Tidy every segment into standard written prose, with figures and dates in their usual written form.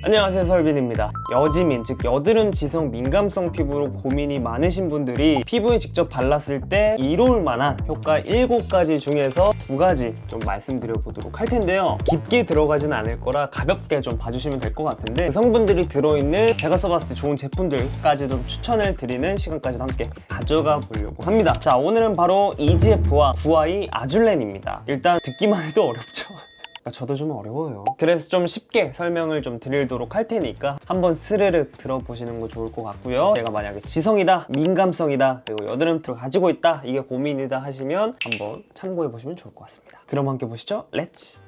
안녕하세요, 설빈입니다. 여지민, 즉 여드름 지성 민감성 피부로 고민이 많으신 분들이 피부에 직접 발랐을 때 이로울 만한 효과 7가지 중에서 2가지 좀 말씀드려 보도록 할 텐데요. 깊게 들어가진 않을 거라 가볍게 좀 봐주시면 될 것 같은데, 그 성분들이 들어있는 제가 써봤을 때 좋은 제품들까지 좀 추천을 드리는 시간까지도 함께 가져가 보려고 합니다. 자, 오늘은 바로 EGF와 구아이 아줄렌입니다. 일단 듣기만 해도 어렵죠? 저도 좀 어려워요. 그래서 좀 쉽게 설명을 좀 드리도록 할 테니까 한번 스르륵 들어보시는 거 좋을 것 같고요. 내가 만약에 지성이다, 민감성이다, 그리고 여드름을 가지고 있다, 이게 고민이다 하시면 한번 참고해 보시면 좋을 것 같습니다. 그럼 함께 보시죠. 렛츠!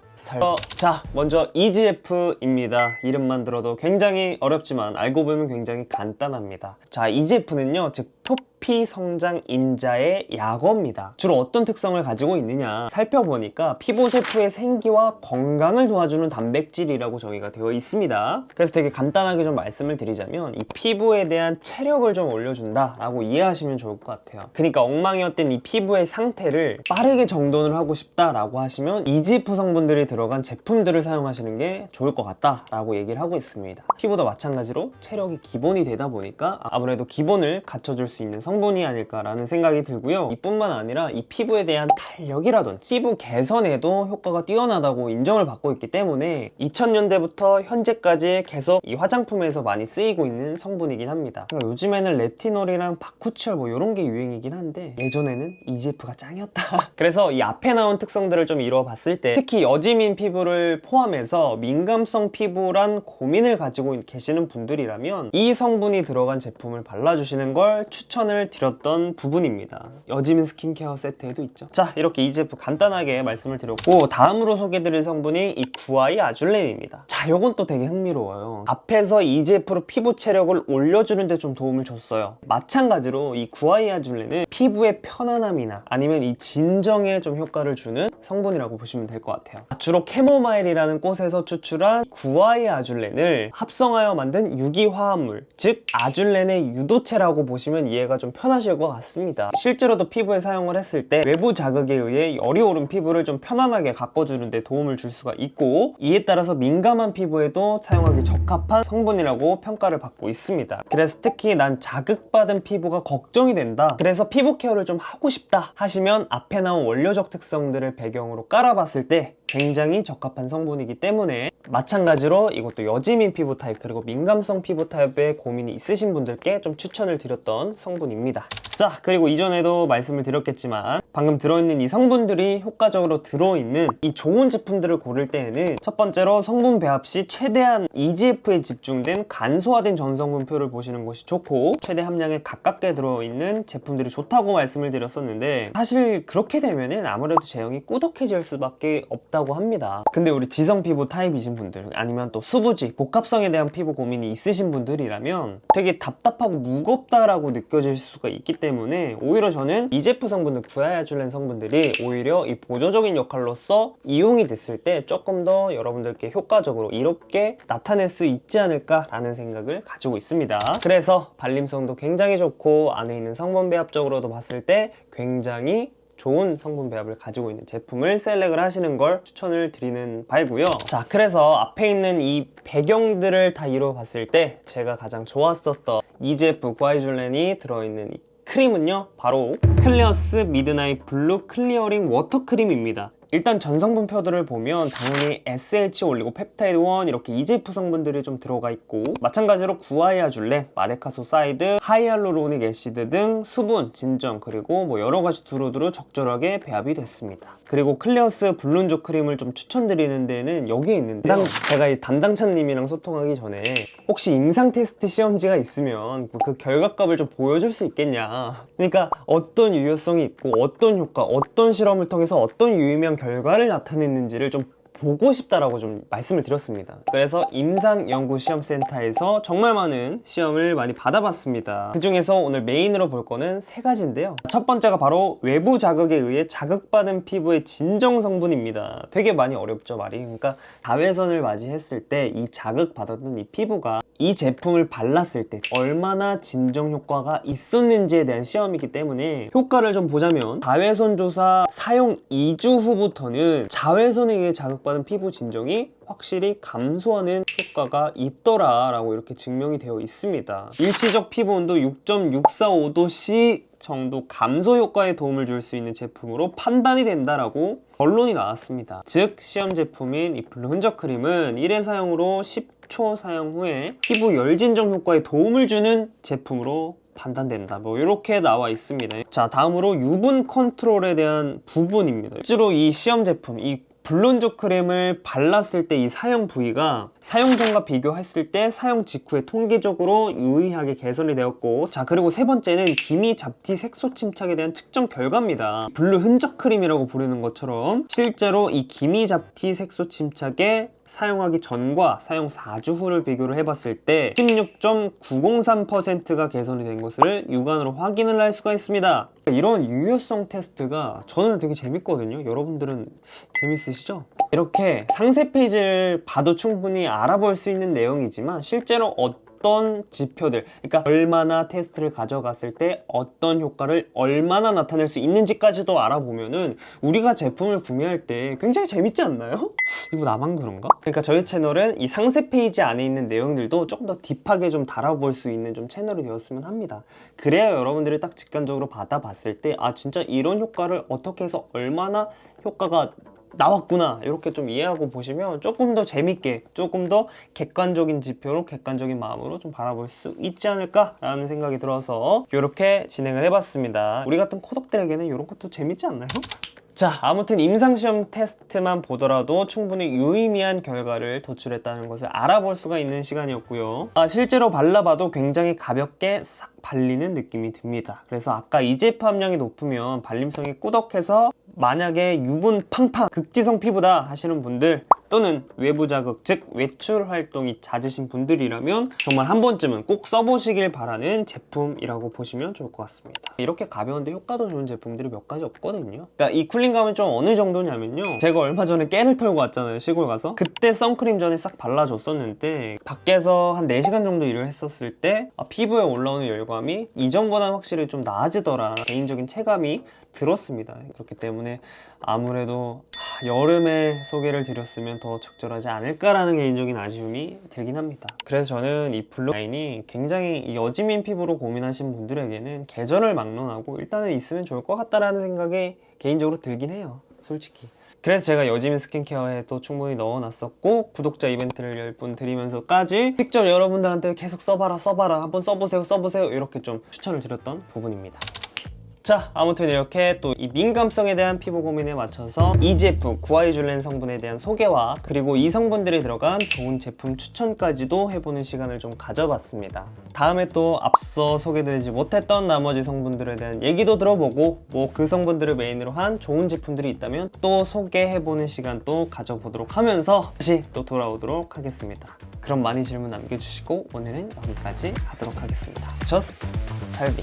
자, 먼저 EGF입니다. 이름만 들어도 굉장히 어렵지만 알고 보면 굉장히 간단합니다. 자, EGF는요, 즉 표피 성장 인자의 약어입니다. 주로 어떤 특성을 가지고 있느냐 살펴보니까 피부 세포의 생기와 건강을 도와주는 단백질이라고 정의가 되어 있습니다. 그래서 되게 간단하게 좀 말씀을 드리자면 이 피부에 대한 체력을 좀 올려준다 라고 이해하시면 좋을 것 같아요. 그러니까 엉망이었던 이 피부의 상태를 빠르게 정돈을 하고 싶다 라고 하시면 EGF 성분들이 들어간 제품들을 사용하시는 게 좋을 것 같다 라고 얘기를 하고 있습니다. 피부도 마찬가지로 체력이 기본이 되다 보니까 아무래도 기본을 갖춰줄 수 있는 성분이 아닐까라는 생각이 들고요. 이뿐만 아니라 이 피부에 대한 탄력이라든지 피부 개선에도 효과가 뛰어나다고 인정을 받고 있기 때문에 2000년대부터 현재까지 계속 이 화장품에서 많이 쓰이고 있는 성분이긴 합니다. 그러니까 요즘에는 레티놀이랑 바쿠치올 뭐 이런 게 유행이긴 한데 예전에는 EGF가 짱이었다. 그래서 이 앞에 나온 특성들을 좀 이뤄 봤을 때 특히 여지민 피부를 포함해서 민감성 피부란 고민을 가지고 계시는 분들이라면 이 성분이 들어간 제품을 발라주시는 걸 추천을 드렸던 부분입니다. 여지민 스킨케어 세트에도 있죠. 자, 이렇게 EGF 간단하게 말씀을 드렸고, 다음으로 소개드릴 성분이 이 구아이 아줄렌입니다. 자, 요건 또 되게 흥미로워요. 앞에서 EGF로 피부 체력을 올려주는 데 좀 도움을 줬어요. 마찬가지로 이 구아이 아줄렌은 피부의 편안함이나 아니면 이 진정에 좀 효과를 주는 성분이라고 보시면 될 것 같아요. 주로 캐모마일이라는 꽃에서 추출한 구아이 아줄렌을 합성하여 만든 유기화합물, 즉 아줄렌의 유도체라고 보시면 이해가 좀 편하실 것 같습니다. 실제로도 피부에 사용을 했을 때 외부 자극에 의해 열이 오른 피부를 좀 편안하게 가꿔주는 데 도움을 줄 수가 있고, 이에 따라서 민감한 피부에도 사용하기 적합한 성분이라고 평가를 받고 있습니다. 그래서 특히 난 자극받은 피부가 걱정이 된다, 그래서 피부 케어를 좀 하고 싶다 하시면 앞에 나온 원료적 특성들을 배경으로 깔아봤을 때 굉장히 적합한 성분이기 때문에, 마찬가지로 이것도 여지민 피부 타입 그리고 민감성 피부 타입에 고민이 있으신 분들께 좀 추천을 드렸던 성분입니다. 자, 그리고 이전에도 말씀을 드렸겠지만 방금 들어있는 이 성분들이 효과적으로 들어있는 이 좋은 제품들을 고를 때에는 첫 번째로 성분 배합 시 최대한 EGF에 집중된 간소화된 전성분표를 보시는 것이 좋고, 최대 함량에 가깝게 들어있는 제품들이 좋다고 말씀을 드렸었는데, 사실 그렇게 되면은 아무래도 제형이 꾸덕해질 수밖에 없다고 합니다. 근데 우리 지성 피부 타입이신 분들, 아니면 또 수부지, 복합성에 대한 피부 고민이 있으신 분들이라면 되게 답답하고 무겁다라고 느껴질 수가 있기 때문에 오히려 저는 EGF 성분들, 구아이아줄렌 성분들이 오히려 이 보조적인 역할로서 이용이 됐을 때 조금 더 여러분들께 효과적으로 이롭게 나타낼 수 있지 않을까라는 생각을 가지고 있습니다. 그래서 발림성도 굉장히 좋고 안에 있는 성분 배합적으로도 봤을 때 굉장히 좋은 성분 배합을 가지고 있는 제품을 셀렉을 하시는 걸 추천을 드리는 바이고요. 자, 그래서 앞에 있는 이 배경들을 다 이뤄봤을 때 제가 가장 좋았었던 EGF 구아이줄렌이 들어있는 이 크림은요, 바로 클리어스 미드나잇 블루 클리어링 워터 크림입니다. 일단 전성분표들을 보면 당연히 SH 올리고펩타이드 1 이렇게 EGF 성분들이 좀 들어가 있고, 마찬가지로 구아이아줄렌, 마데카소사이드, 하이알루로닉 애시드 등 수분, 진정, 그리고 뭐 여러가지 두루두루 적절하게 배합이 됐습니다. 그리고 클리어스 블룬조 크림을 좀 추천드리는 데는 여기에 있는데, 제가 이 담당자님이랑 소통하기 전에 혹시 임상 테스트 시험지가 있으면 그 결과값을 좀 보여줄 수 있겠냐, 그러니까 어떤 유효성이 있고 어떤 효과, 어떤 실험을 통해서 어떤 유의미한 결과를 나타냈는지를 좀 보고 싶다라고 좀 말씀을 드렸습니다. 그래서 임상연구시험센터에서 정말 많은 시험을 많이 받아봤습니다. 그 중에서 오늘 메인으로 볼 거는 3가지인데요. 첫 번째가 바로 외부 자극에 의해 자극받은 피부의 진정 성분입니다. 되게 많이 어렵죠, 말이. 그러니까 자외선을 맞이했을 때 이 자극받았던 이 피부가 이 제품을 발랐을 때 얼마나 진정 효과가 있었는지에 대한 시험이기 때문에 효과를 좀 보자면, 자외선 조사 사용 2주 후부터는 자외선에 의해 자극받은 효과는 피부 진정이 확실히 감소하는 효과가 있더라라고 이렇게 증명이 되어 있습니다. 일시적 피부 온도 6.645도C 정도 감소 효과에 도움을 줄 수 있는 제품으로 판단이 된다라고 결론이 나왔습니다. 즉 시험 제품인 이 블루 흔적 크림은 1회 사용으로 10초 사용 후에 피부 열 진정 효과에 도움을 주는 제품으로 판단된다. 뭐 이렇게 나와 있습니다. 자, 다음으로 유분 컨트롤에 대한 부분입니다. 실제로 이 시험 제품, 이 블루 흔적 크림을 발랐을 때 이 사용 부위가 사용 전과 비교했을 때 사용 직후에 통계적으로 유의하게 개선이 되었고, 자, 그리고 세 번째는 기미 잡티 색소 침착에 대한 측정 결과입니다. 블루 흔적 크림이라고 부르는 것처럼 실제로 이 기미 잡티 색소 침착에 사용하기 전과 사용 4주 후를 비교를 해봤을 때 16.903%가 개선이 된 것을 육안으로 확인을 할 수가 있습니다. 이런 유효성 테스트가 저는 되게 재밌거든요. 여러분들은 재밌으시죠? 이렇게 상세 페이지를 봐도 충분히 알아볼 수 있는 내용이지만 실제로 어떤 지표들, 그러니까 얼마나 테스트를 가져갔을 때 어떤 효과를 얼마나 나타낼 수 있는지까지도 알아보면은 우리가 제품을 구매할 때 굉장히 재밌지 않나요? 이거 나만 그런가? 그러니까 저희 채널은 이 상세 페이지 안에 있는 내용들도 조금 더 딥하게 좀 다뤄볼 수 있는 좀 채널이 되었으면 합니다. 그래야 여러분들이 딱 직관적으로 받아봤을 때 아, 진짜 이런 효과를 어떻게 해서 얼마나 효과가 나왔구나 이렇게 좀 이해하고 보시면 조금 더 재밌게, 조금 더 객관적인 지표로 객관적인 마음으로 좀 바라볼 수 있지 않을까 라는 생각이 들어서 이렇게 진행을 해봤습니다. 우리 같은 코덕들에게는 이런 것도 재밌지 않나요? 자, 아무튼 임상시험 테스트만 보더라도 충분히 유의미한 결과를 도출했다는 것을 알아볼 수가 있는 시간이었고요. 실제로 발라봐도 굉장히 가볍게 싹 발리는 느낌이 듭니다. 그래서 아까 이제프 함량이 높으면 발림성이 꾸덕해서 만약에 유분 팡팡 극지성 피부다 하시는 분들, 또는 외부 자극, 즉 외출 활동이 잦으신 분들이라면 정말 한 번쯤은 꼭 써보시길 바라는 제품이라고 보시면 좋을 것 같습니다. 이렇게 가벼운데 효과도 좋은 제품들이 몇 가지 없거든요. 그러니까 이 쿨링감은 좀 어느 정도냐면요, 제가 얼마 전에 깨를 털고 왔잖아요, 시골 가서. 그때 선크림 전에 싹 발라줬었는데 밖에서 한 4시간 정도 일을 했었을 때 피부에 올라오는 열감이 이전보다는 확실히 좀 나아지더라, 개인적인 체감이 들었습니다. 그렇기 때문에 아무래도 여름에 소개를 드렸으면 더 적절하지 않을까라는 개인적인 아쉬움이 들긴 합니다. 그래서 저는 이 블루 라인이 굉장히 여지민 피부로 고민하신 분들에게는 계절을 막론하고 일단은 있으면 좋을 것 같다라는 생각이 개인적으로 들긴 해요, 솔직히. 그래서 제가 여지민 스킨케어에 또 충분히 넣어놨었고, 구독자 이벤트를 10분 드리면서까지 직접 여러분들한테 계속 써봐라 한번 써보세요 이렇게 좀 추천을 드렸던 부분입니다. 자, 아무튼 이렇게 또 이 민감성에 대한 피부 고민에 맞춰서 EGF, 구아이줄렌 성분에 대한 소개와 그리고 이 성분들이 들어간 좋은 제품 추천까지도 해보는 시간을 좀 가져봤습니다. 다음에 또 앞서 소개드리지 못했던 나머지 성분들에 대한 얘기도 들어보고, 뭐 그 성분들을 메인으로 한 좋은 제품들이 있다면 또 소개해보는 시간 또 가져보도록 하면서 다시 또 돌아오도록 하겠습니다. 그럼 많이 질문 남겨주시고 오늘은 여기까지 하도록 하겠습니다. 저스트 살비.